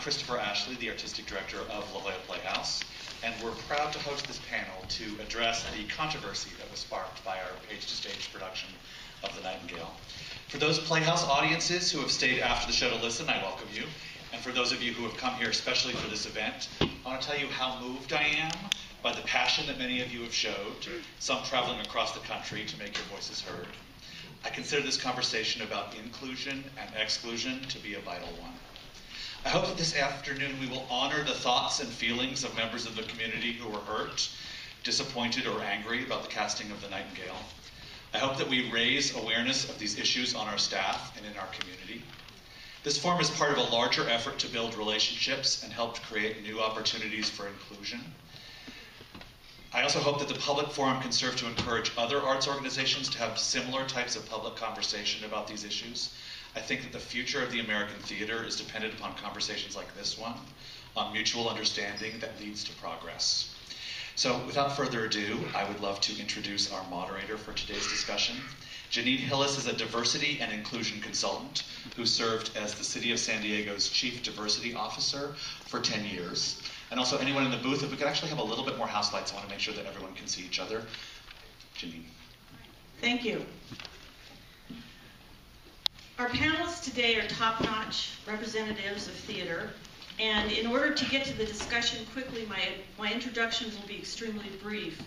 Christopher Ashley, the Artistic Director of Lowe Playhouse, and we're proud to host this panel to address the controversy that was sparked by our page-to-stage production of The Nightingale. For those Playhouse audiences who have stayed after the show to listen, I welcome you. And for those of you who have come here especially for this event, I want to tell you how moved I am by the passion that many of you have showed, some traveling across the country to make your voices heard. I consider this conversation about inclusion and exclusion to be a vital one. I hope that this afternoon we will honor the thoughts and feelings of members of the community who were hurt, disappointed, or angry about the casting of The Nightingale. I hope that we raise awareness of these issues on our staff and in our community. This forum is part of a larger effort to build relationships and help to create new opportunities for inclusion. I also hope that the public forum can serve to encourage other arts organizations to have similar types of public conversation about these issues. I think that the future of the American theater is dependent upon conversations like this one, on mutual understanding that leads to progress. So without further ado, I would love to introduce our moderator for today's discussion. Janine Hillis is a diversity and inclusion consultant who served as the City of San Diego's Chief Diversity Officer for 10 years. And also anyone in the booth, if we could actually have a little bit more house lights, I want to make sure that everyone can see each other. Janine. Thank you. Our panelists today are top-notch representatives of theater, and in order to get to the discussion quickly, my introductions will be extremely brief.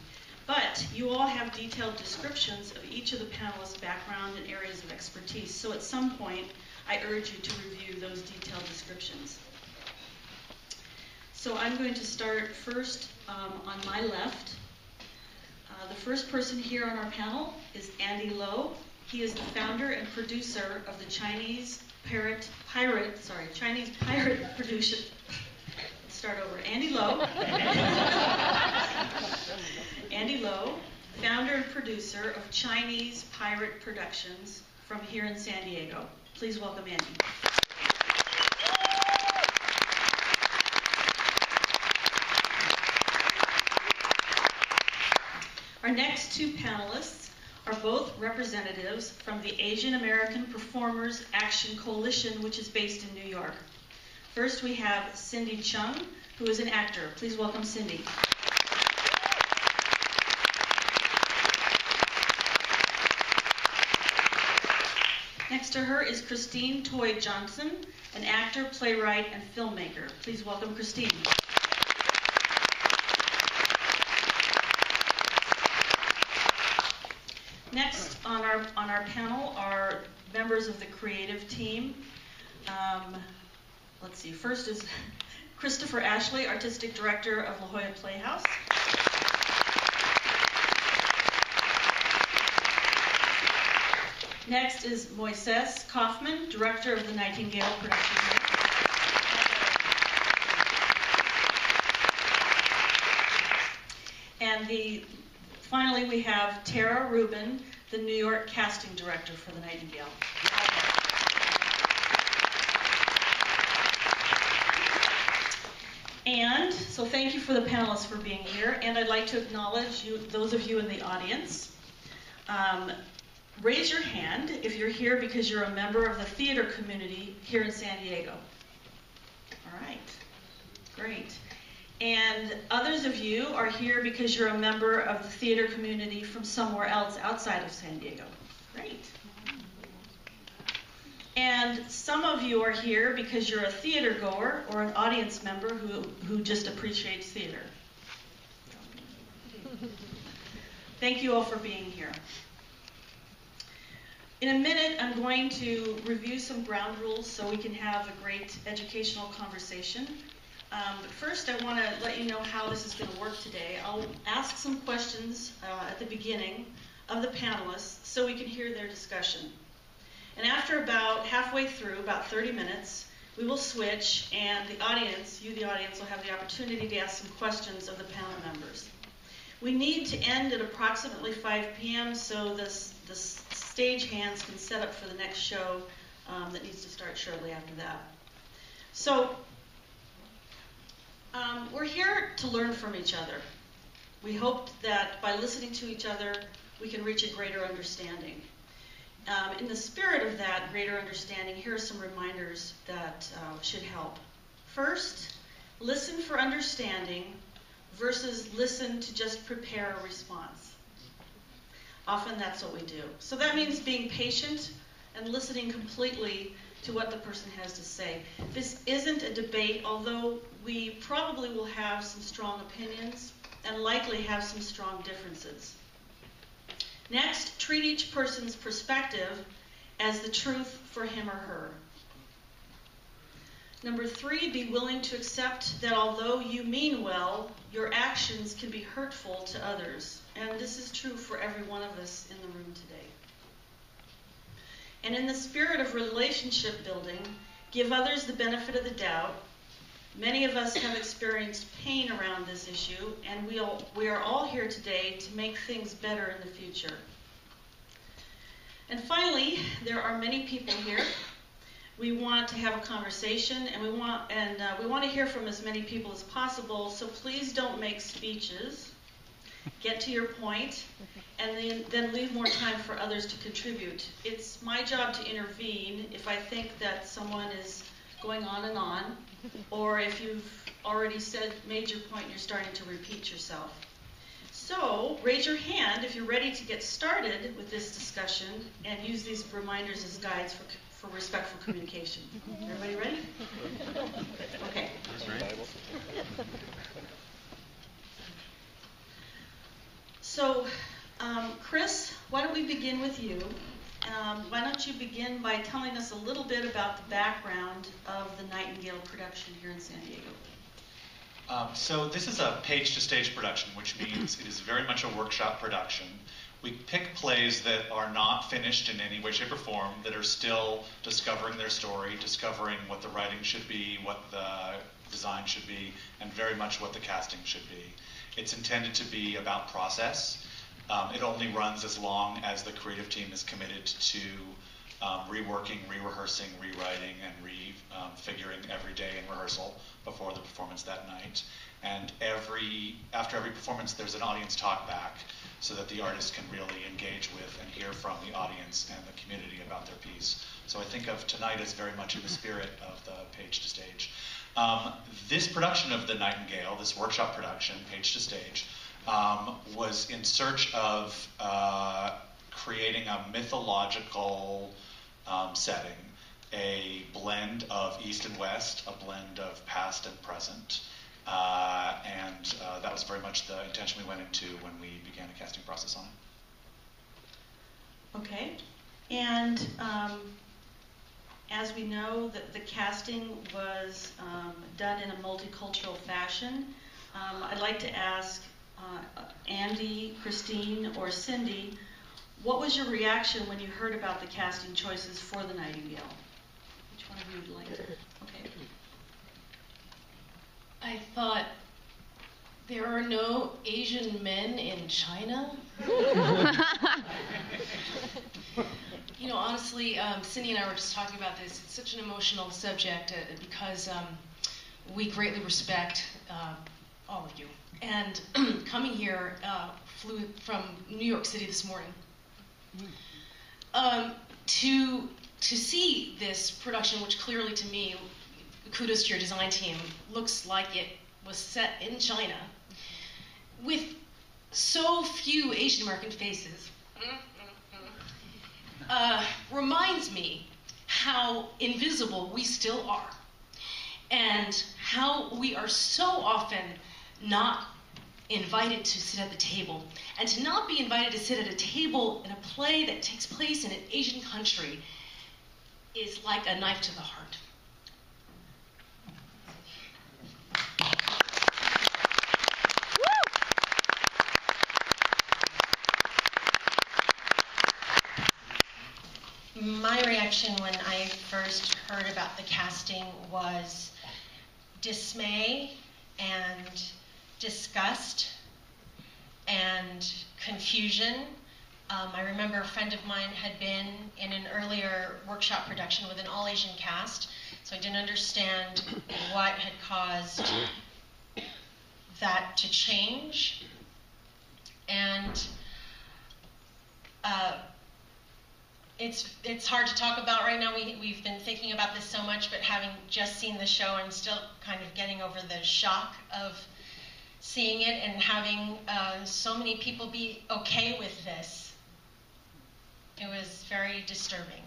But you all have detailed descriptions of each of the panelists' background and areas of expertise, so at some point, I urge you to review those detailed descriptions. So I'm going to start first on my left. The first person here on our panel is Andy Lowe. He is the founder and producer of the Chinese pirate producer. Let's start over. Andy Lowe. Andy Lowe, founder and producer of Chinese Pirate Productions from here in San Diego. Please welcome Andy. Our next two panelists are both representatives from the Asian American Performers Action Coalition, which is based in New York. First, we have Cindy Cheung, who is an actor. Please welcome Cindy. Next to her is Christine Toy Johnson, an actor, playwright, and filmmaker. Please welcome Christine. Next on our panel are members of the creative team. Let's see, first is Christopher Ashley, Artistic Director of Lowe Playhouse. Next is Moises Kaufman, Director of the Nightingale production. And finally, we have Tara Rubin, the New York casting director for The Nightingale. And so thank you for the panelists for being here, and I'd like to acknowledge those of you in the audience. Raise your hand if you're here because you're a member of the theater community here in San Diego. All right, great. And others of you are here because you're a member of the theater community from somewhere else outside of San Diego. Great. And some of you are here because you're a theater goer or an audience member who just appreciates theater. Thank you all for being here. In a minute, I'm going to review some ground rules so we can have a great educational conversation. But first, I want to let you know how this is going to work today. I'll ask some questions at the beginning of the panelists so we can hear their discussion. And after about halfway through, about 30 minutes, we will switch, and the audience, you the audience, will have the opportunity to ask some questions of the panel members. We need to end at approximately 5 p.m. so the stage hands can set up for the next show that needs to start shortly after that. So we're here to learn from each other. We hope that by listening to each other, we can reach a greater understanding. In the spirit of that greater understanding, here are some reminders that should help. First, listen for understanding versus listen to just prepare a response. Often that's what we do. So that means being patient and listening completely to what the person has to say. This isn't a debate, although we probably will have some strong opinions and likely have some strong differences. Next, treat each person's perspective as the truth for him or her. Number 3, be willing to accept that although you mean well, your actions can be hurtful to others. And this is true for every one of us in the room today. And in the spirit of relationship building, give others the benefit of the doubt. Many of us have experienced pain around this issue, and we are all here today to make things better in the future. And finally, there are many people here. We want to have a conversation, and we want to hear from as many people as possible. So please don't make speeches. Get to your point, and then leave more time for others to contribute. It's my job to intervene if I think that someone is going on, or if you've already made your point, and you're starting to repeat yourself. So raise your hand if you're ready to get started with this discussion, and use these reminders as guides for respectful communication. Everybody ready? Okay. So, Chris, why don't we begin with you? Why don't you begin by telling us a little bit about the background of the Nightingale production here in San Diego? So this is a page-to-stage production, which means it is very much a workshop production. We pick plays that are not finished in any way, shape, or form, that are still discovering their story, discovering what the writing should be, what the design should be, and very much what the casting should be. It's intended to be about process. It only runs as long as the creative team is committed to reworking, re-rehearsing, rewriting, and refiguring every day in rehearsal before the performance that night. And after every performance, there's an audience talk back so that the artist can really engage with and hear from the audience and the community about their piece. So I think of tonight as very much in the spirit of the page to stage. This production of the Nightingale, this workshop production, page to stage, was in search of creating a mythological setting, a blend of East and West, a blend of past and present, and that was very much the intention we went into when we began a casting process on it. Okay, and as we know, the casting was done in a multicultural fashion. I'd like to ask Andy, Christine, or Cindy, what was your reaction when you heard about the casting choices for the Nightingale? Which one of you would like to? Okay. I thought, there are no Asian men in China? You know, honestly, Cindy and I were just talking about this. It's such an emotional subject because we greatly respect all of you. And coming here, flew from New York City this morning. To see this production, which clearly to me, kudos to your design team, looks like it was set in China, with so few Asian American faces, reminds me how invisible we still are, and how we are so often not invited to sit at the table. And to not be invited to sit at a table in a play that takes place in an Asian country is like a knife to the heart. My reaction when I first heard about the casting was dismay and disgust and confusion. I remember a friend of mine had been in an earlier workshop production with an all-Asian cast, so I didn't understand what had caused that to change. And it's hard to talk about right now. We've been thinking about this so much, but having just seen the show, I'm still kind of getting over the shock of seeing it and having so many people be okay with this. It was very disturbing.